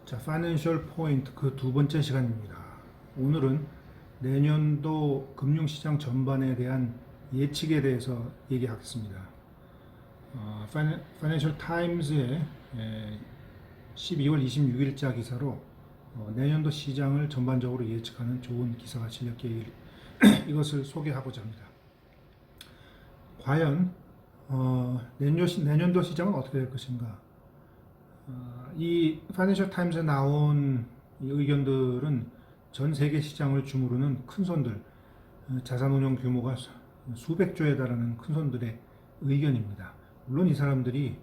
자, 파이낸셜 포인트 그 두 번째 시간입니다. 오늘은 내년도 금융시장 전반에 대한 예측에 대해서 얘기하겠습니다. 파이낸셜 타임즈의 12월 26일자 기사로 내년도 시장을 전반적으로 예측하는 좋은 기사가 실렸기에 이것을 소개하고자 합니다. 과연 내년도 시장은 어떻게 될 것인가? 이 파이낸셜 타임즈에 나온 이 의견들은 전 세계 시장을 주무르는 큰손들, 자산운용 규모가 수백 조에 달하는 큰손들의 의견입니다. 물론 이 사람들이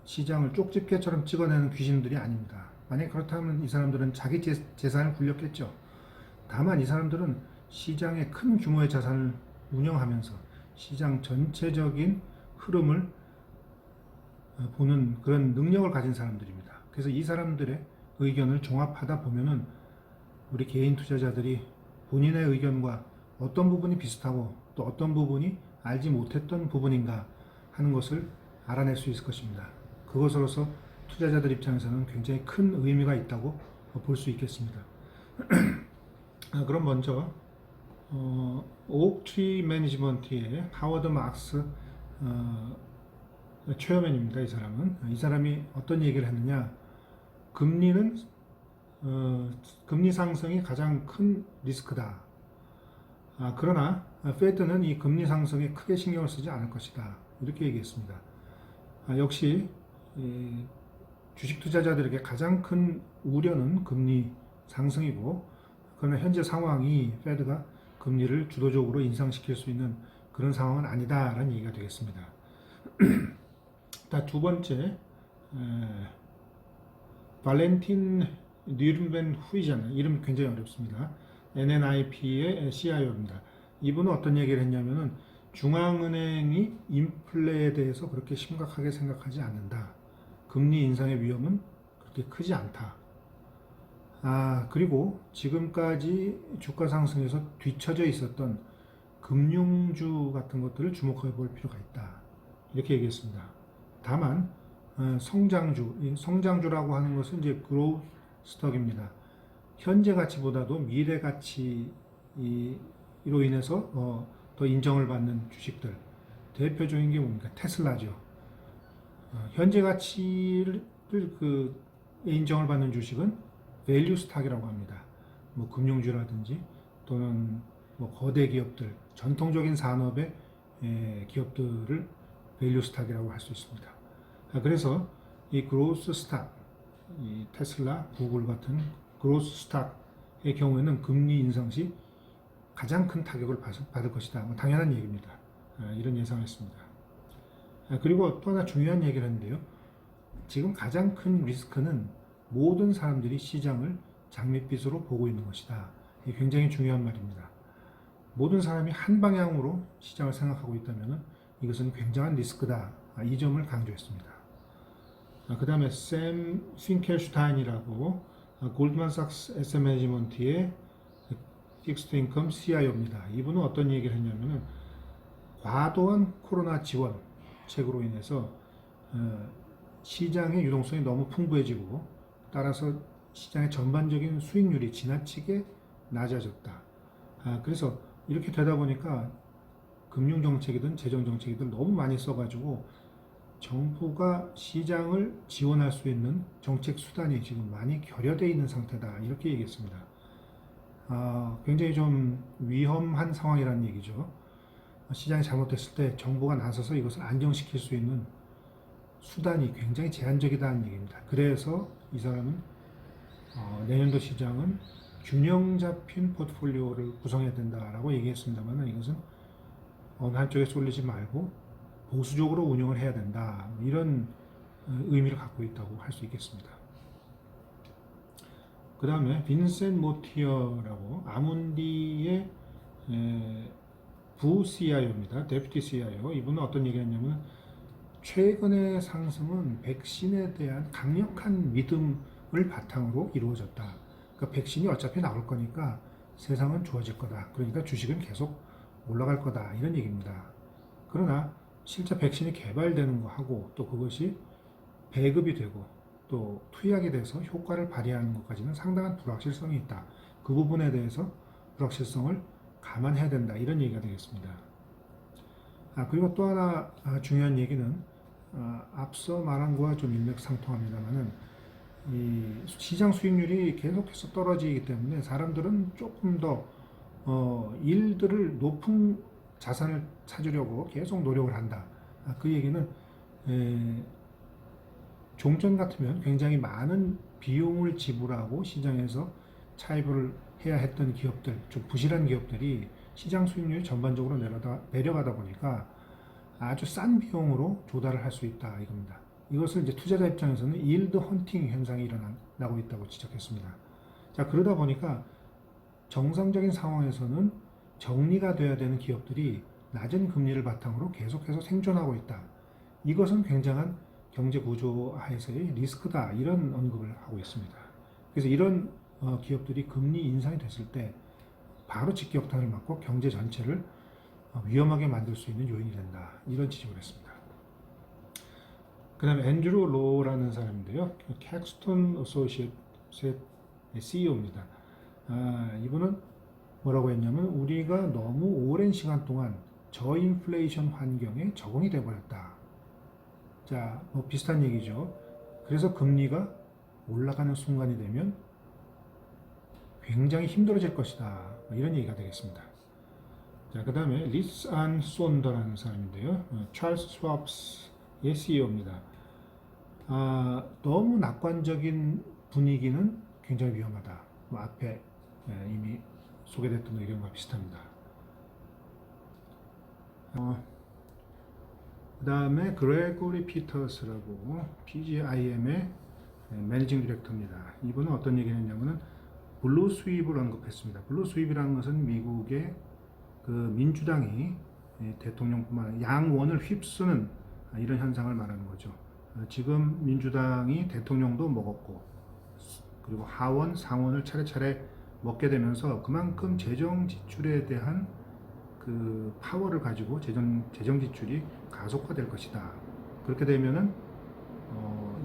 시장을 쪽집게처럼 찍어내는 귀신들이 아닙니다. 만약 그렇다면 이 사람들은 자기 재산을 굴렸겠죠. 다만 이 사람들은 시장의 큰 규모의 자산을 운영하면서 시장 전체적인 흐름을 보는 그런 능력을 가진 사람들입니다. 그래서 이 사람들의 의견을 종합하다 보면은 우리 개인 투자자들이 본인의 의견과 어떤 부분이 비슷하고 또 어떤 부분이 알지 못했던 부분인가 하는 것을 알아낼 수 있을 것입니다. 그것으로서 투자자들 입장에서는 굉장히 큰 의미가 있다고 볼 수 있겠습니다. 그럼 먼저 오크트리 매니지먼트의 하워드 막스 최어맨입니다. 이 사람은. 이 사람이 어떤 얘기를 했느냐? 금리 상승이 가장 큰 리스크다. 그러나 페드는 이 금리 상승에 크게 신경을 쓰지 않을 것이다. 이렇게 얘기했습니다. 역시 주식 투자자들에게 가장 큰 우려는 금리 상승이고, 그러나 현재 상황이 페드가 금리를 주도적으로 인상시킬 수 있는 그런 상황은 아니다라는 얘기가 되겠습니다. 두 번째, 발렌틴 뉘른벤 후이자는 이름 굉장히 어렵습니다. NNIP의 CIO입니다. 이분은 어떤 얘기를 했냐면은 중앙은행이 인플레에 대해서 그렇게 심각하게 생각하지 않는다. 금리 인상의 위험은 그렇게 크지 않다. 그리고 지금까지 주가 상승에서 뒤처져 있었던 금융주 같은 것들을 주목해 볼 필요가 있다. 이렇게 얘기했습니다. 다만 성장주라고 하는 것은 이제 growth stock입니다. 현재 가치보다도 미래 가치로 인해서 더 인정을 받는 주식들. 대표적인 게 뭡니까? 테슬라죠. 현재 가치를 인정을 받는 주식은 밸류 스탁이라고 합니다. 뭐 금융주라든지 또는 뭐 거대 기업들, 전통적인 산업의 기업들을 밸류 스탁이라고 할 수 있습니다. 그래서 이 그로스 스탁, 이 테슬라, 구글 같은 그로스 스탁의 경우에는 금리 인상 시 가장 큰 타격을 받을 것이다. 뭐 당연한 얘기입니다. 이런 예상했습니다. 그리고 또 하나 중요한 얘기를 했는데요. 지금 가장 큰 리스크는 모든 사람들이 시장을 장밋빛으로 보고 있는 것이다. 이게 굉장히 중요한 말입니다. 모든 사람이 한 방향으로 시장을 생각하고 있다면 이것은 굉장한 리스크다. 이 점을 강조했습니다. 그 다음에 샘 핑켈슈타인이라고 골드만삭스 에셋 매니지먼트의 픽스드 인컴 CIO입니다. 이분은 어떤 얘기를 했냐면은 과도한 코로나 지원책으로 인해서 시장의 유동성이 너무 풍부해지고 따라서 시장의 전반적인 수익률이 지나치게 낮아졌다. 그래서 이렇게 되다 보니까 금융정책이든 재정정책이든 너무 많이 써가지고 정부가 시장을 지원할 수 있는 정책 수단이 지금 많이 결여되어 있는 상태다. 이렇게 얘기했습니다. 굉장히 좀 위험한 상황이라는 얘기죠. 시장이 잘못됐을 때 정부가 나서서 이것을 안정시킬 수 있는 수단이 굉장히 제한적이다는 얘기입니다. 그래서 이 사람은 내년도 시장은 균형 잡힌 포트폴리오를 구성해야 된다라고 얘기했습니다만 이것은 어느 한쪽에 쏠리지 말고 보수적으로 운영을 해야 된다. 이런 의미를 갖고 있다고 할 수 있겠습니다. 그 다음에 빈센 모티어라고 아문디의 부 CIO입니다. 데프티 CIO. 이분은 어떤 얘기를 했냐면 최근의 상승은 백신에 대한 강력한 믿음을 바탕으로 이루어졌다. 그러니까 백신이 어차피 나올 거니까 세상은 좋아질 거다. 그러니까 주식은 계속 올라갈 거다. 이런 얘기입니다. 그러나 실제 백신이 개발되는 거 하고 또 그것이 배급이 되고 또 투약이 돼서 효과를 발휘하는 것까지는 상당한 불확실성이 있다. 그 부분에 대해서 불확실성을 감안해야 된다. 이런 얘기가 되겠습니다. 그리고 또 하나 중요한 얘기는 앞서 말한 거와 좀 일맥상통합니다만은 이 시장 수익률이 계속해서 떨어지기 때문에 사람들은 조금 더 일들을 높은 자산을 찾으려고 계속 노력을 한다. 그 얘기는 종전 같으면 굉장히 많은 비용을 지불하고 시장에서 차입을 해야 했던 기업들, 좀 부실한 기업들이 시장 수익률이 전반적으로 내려가다 보니까 아주 싼 비용으로 조달을 할 수 있다 이겁니다. 이것을 이제 투자자 입장에서는 일드 헌팅 현상이 일어나고 있다고 지적했습니다. 자, 그러다 보니까 정상적인 상황에서는 정리가 돼야 되는 기업들이 낮은 금리를 바탕으로 계속해서 생존하고 있다. 이것은 굉장한 경제 구조 하에서의 리스크다. 이런 언급을 하고 있습니다. 그래서 이런 기업들이 금리 인상이 됐을 때 바로 직격탄을 맞고 경제 전체를 위험하게 만들 수 있는 요인이 된다. 이런 지적을 했습니다. 그 다음에 앤드루 로라는 사람인데요. 캡스톤 어소시에이트의 CEO입니다. 이분은 뭐라고 했냐면 우리가 너무 오랜 시간 동안 저인플레이션 환경에 적응이 돼버렸다. 자, 뭐 비슷한 얘기죠. 그래서 금리가 올라가는 순간이 되면 굉장히 힘들어질 것이다. 이런 얘기가 되겠습니다. 자, 그 다음에 리스 안 손더라는 사람인데요. 찰스 스왑스의 CEO입니다. 너무 낙관적인 분위기는 굉장히 위험하다. 뭐 앞에 이미 소개됐던 의견과 비슷합니다. 그 다음에 그레고리 피터스라고 PGIM의 매니징 디렉터입니다. 이분은 어떤 얘기를 했냐면은 블루 스윕을 언급했습니다. 블루 스윕이라는 것은 미국의 그 민주당이 대통령뿐만 아니라 양원을 휩쓰는 이런 현상을 말하는 거죠. 지금 민주당이 대통령도 먹었고 그리고 하원, 상원을 차례차례 먹게 되면서 그만큼 재정 지출에 대한 그 파워를 가지고 재정 지출이 가속화될 것이다. 그렇게 되면은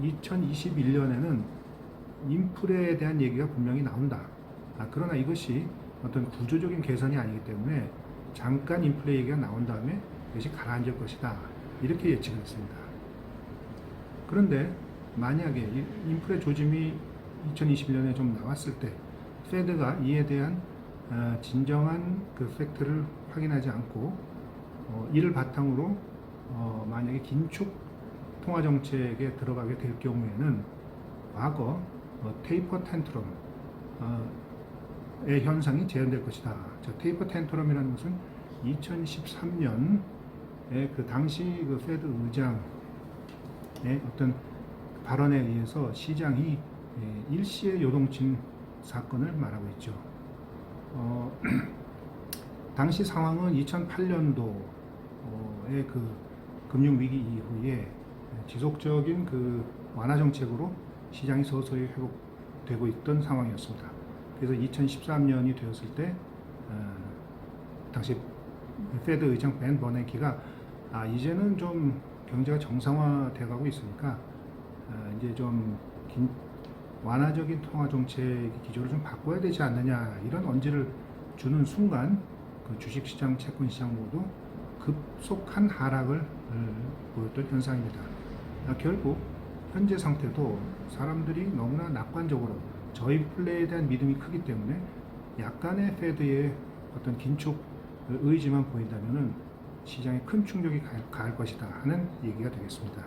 2021년에는 인플레에 대한 얘기가 분명히 나온다. 그러나 이것이 어떤 구조적인 개선이 아니기 때문에 잠깐 인플레 얘기가 나온 다음에 이것이 가라앉을 것이다. 이렇게 예측을 했습니다. 그런데 만약에 인플레 조짐이 2021년에 좀 나왔을 때 페드가 이에 대한 진정한 그 팩트를 확인하지 않고 이를 바탕으로 만약에 긴축 통화 정책에 들어가게 될 경우에는 과거 테이퍼 텐트럼의 현상이 재현될 것이다. 저 테이퍼 텐트럼이라는 것은 2013년에 그 당시 그 페드 의장의 어떤 발언에 의해서 시장이 일시에 요동친 사건을 말하고 있죠. 당시 상황은 2008년도의 그 금융위기 이후에 지속적인 그 완화 정책으로 시장이 서서히 회복되고 있던 상황이었습니다. 그래서 2013년이 되었을 때 당시 페드 의장 벤 버냉키가 이제는 좀 경제가 정상화돼 가고 있으니까 이제 좀 완화적인 통화 정책 기조를 좀 바꿔야 되지 않느냐 이런 언지를 주는 순간 그 주식시장, 채권시장 모두 급속한 하락을 보였던 현상입니다. 결국 현재 상태도 사람들이 너무나 낙관적으로 저인플레에 대한 믿음이 크기 때문에 약간의 페드의 어떤 긴축 의지만 보인다면은 시장에 큰 충격이 가할 것이다 하는 얘기가 되겠습니다.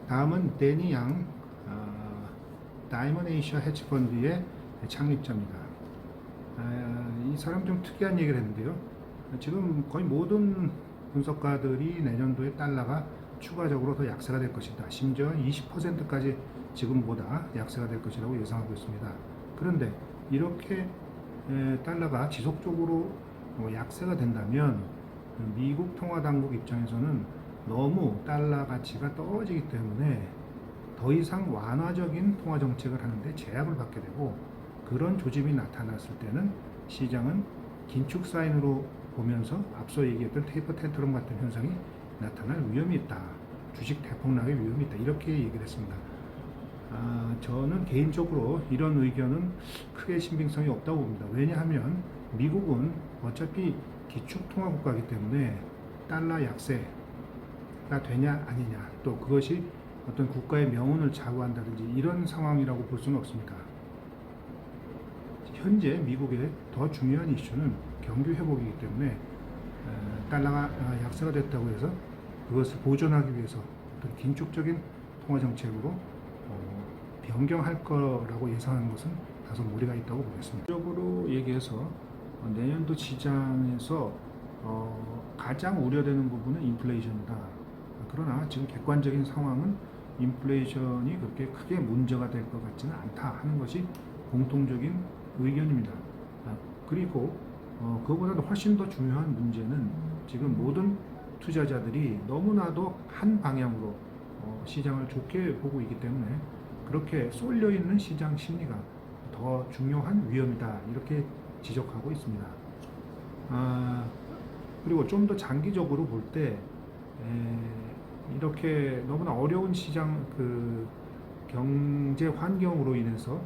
다음은 데니 양 다이먼 에이시아 헤지펀드의 창립자입니다. 이 사람 좀 특이한 얘기를 했는데요. 지금 거의 모든 분석가들이 내년도에 달러가 추가적으로 더 약세가 될 것이다. 심지어 20%까지 지금보다 약세가 될 것이라고 예상하고 있습니다. 그런데 이렇게 달러가 지속적으로 약세가 된다면 미국 통화당국 입장에서는 너무 달러 가치가 떨어지기 때문에 더 이상 완화적인 통화 정책을 하는데 제약을 받게 되고 그런 조짐이 나타났을 때는 시장은 긴축 사인으로 보면서 앞서 얘기했던 테이퍼 텐트럼 같은 현상이 나타날 위험이 있다. 주식 대폭락의 위험이 있다. 이렇게 얘기를 했습니다. 저는 개인적으로 이런 의견은 크게 신빙성이 없다고 봅니다. 왜냐하면 미국은 어차피 기축통화국가이기 때문에 달러 약세가 되냐 아니냐, 또 그것이 어떤 국가의 명운을 좌우한다든지 이런 상황이라고 볼 수는 없습니다. 현재 미국의 더 중요한 이슈는 경기 회복이기 때문에 달러가 약세가 됐다고 해서 그것을 보존하기 위해서 어떤 긴축적인 통화 정책으로 변경할 거라고 예상하는 것은 다소 무리가 있다고 보겠습니다. 적으로 얘기해서 내년도 시장에서 가장 우려되는 부분은 인플레이션이다. 그러나 지금 객관적인 상황은 인플레이션이 그렇게 크게 문제가 될 것 같지는 않다 하는 것이 공통적인 의견입니다. 그리고 그거보다도 훨씬 더 중요한 문제는 지금 모든 투자자들이 너무나도 한 방향으로 시장을 좋게 보고 있기 때문에 그렇게 쏠려 있는 시장 심리가 더 중요한 위험이다, 이렇게 지적하고 있습니다. 그리고 좀 더 장기적으로 볼 때 이렇게 너무나 어려운 시장 경제 환경으로 인해서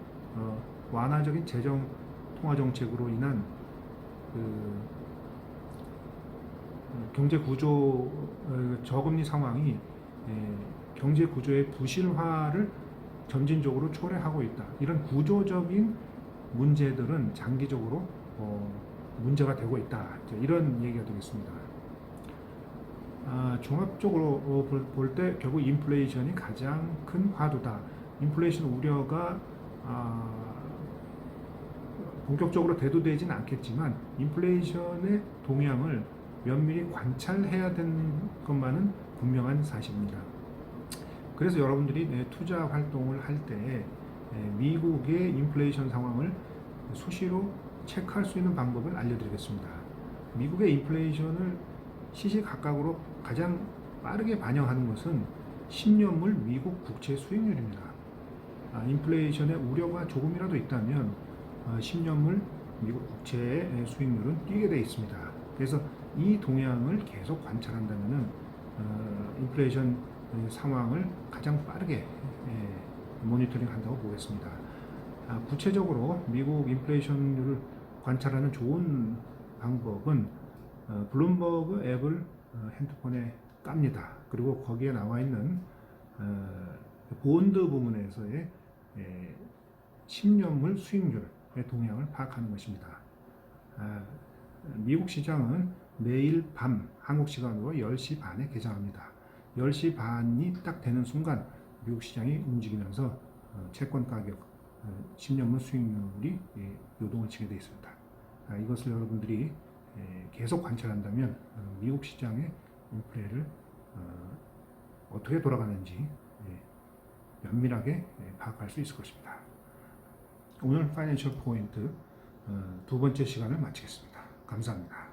완화적인 재정 통화 정책으로 인한 경제 구조 저금리 상황이 경제 구조의 부실화를 점진적으로 초래하고 있다. 이런 구조적인 문제들은 장기적으로 문제가 되고 있다. 이런 얘기가 되겠습니다. 종합적으로 볼 때 결국 인플레이션이 가장 큰 화두다. 인플레이션 우려가 본격적으로 대두되진 않겠지만 인플레이션의 동향을 면밀히 관찰해야 되는 것만은 분명한 사실입니다. 그래서 여러분들이 투자 활동을 할 때 미국의 인플레이션 상황을 수시로 체크할 수 있는 방법을 알려드리겠습니다. 미국의 인플레이션을 시시각각으로 가장 빠르게 반영하는 것은 10년물 미국 국채 수익률입니다. 인플레이션의 우려가 조금이라도 있다면 10년물 미국 국채의 수익률은 뛰게 되어 있습니다. 그래서 이 동향을 계속 관찰한다면 인플레이션 상황을 가장 빠르게 모니터링 한다고 보겠습니다. 구체적으로 미국 인플레이션율을 관찰하는 좋은 방법은 블룸버그 앱을 핸드폰에 깝니다. 그리고 거기에 나와 있는 본드 부문에서의 10년물 수익률의 동향을 파악하는 것입니다. 미국 시장은 매일 밤 한국 시간으로 10시 반에 개장합니다. 10시 반이 딱 되는 순간 미국 시장이 움직이면서 채권 가격, 10년물 수익률이 요동을 치게 되어 있습니다. 이것을 여러분들이 계속 관찰한다면 미국 시장의 인플레를 어떻게 돌아가는지 면밀하게 파악할 수 있을 것입니다. 오늘 파이낸셜 포인트 두 번째 시간을 마치겠습니다. 감사합니다.